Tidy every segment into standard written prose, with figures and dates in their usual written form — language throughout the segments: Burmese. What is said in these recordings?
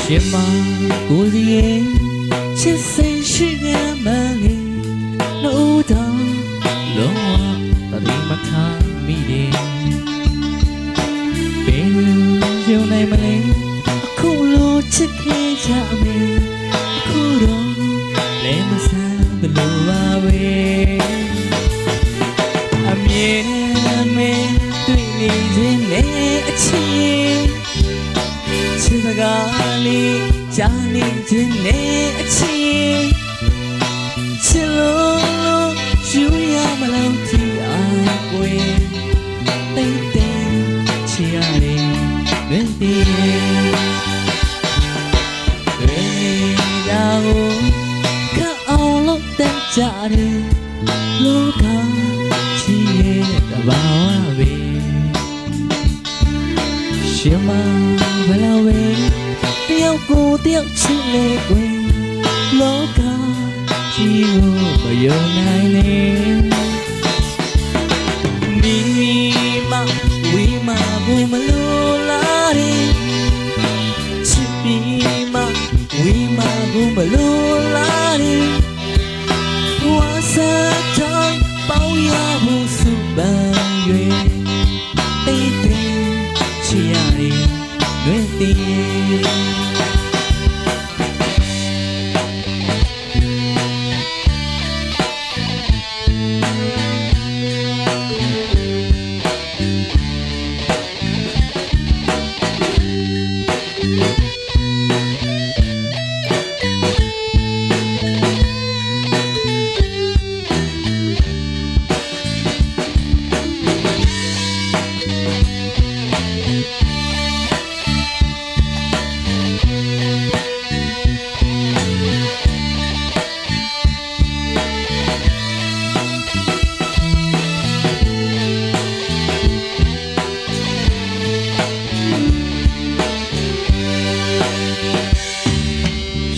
ရှင်မကိုစီရဲ့ချစ်စိတ်ရှိကမလေးလို့တော့လုံးဝတတိမထားမိတယ်ဘယ်လိုရုံနိုင်မလဲအခုလိုချစ်ခဲ့ကြမယ်အခုတော့လည်းမဆန်းဘလို့ပါပဲအမြဲတမ်းတွေ့နေခြင်းနဲ့အချစ်ချစ်စကားလေးကြားနေခြင်းနဲ့အချစ်ချစ်လို့ယူရမလို့ဒီအားကိုတိတ်တိတ်ချစ်ရတယ်လွင်တည်ကိုခက်အောင်လို့တက်ကြတယ်လောကချီရဲ့တဘာဝပဲရှင်မဘယ်လိုပဲတယောက်ကိုတယောက်ချစ်လေကွယ်လောကချီကိုမယုံနိုင်နဲ့မိမဝိမာကိုမလို့လာတယ်ချစ်ပြီးမှဝိမာကိုမလို့လာတယ်ဝါစာတိုင်းပေါင်းရဖို့စုပန်း၍တိတ်တိတ်ချီရတယ်လွင်တည်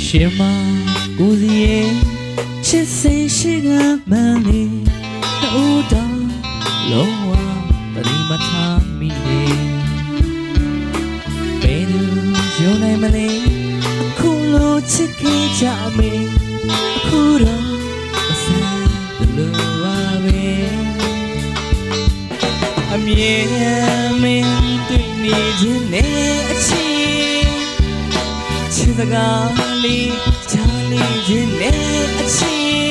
ရှင်မကိုစီရဲ့ချစ်စိတ်ရှိကမလေးတို့တော့လုံးဝတတိမထားမိတယ်ဘယ်လိုရုံနိုင်မလဲအခုလိုချစ်ခဲ့ကြမယ်အခုတော့မဆန်းဘလို့ပါပဲအမြဲတမ်းတွေ့နေခြင်းနဲ့အချစ်ချစ်စကားလေးချားလေးခြင်းနဲ့အချစ်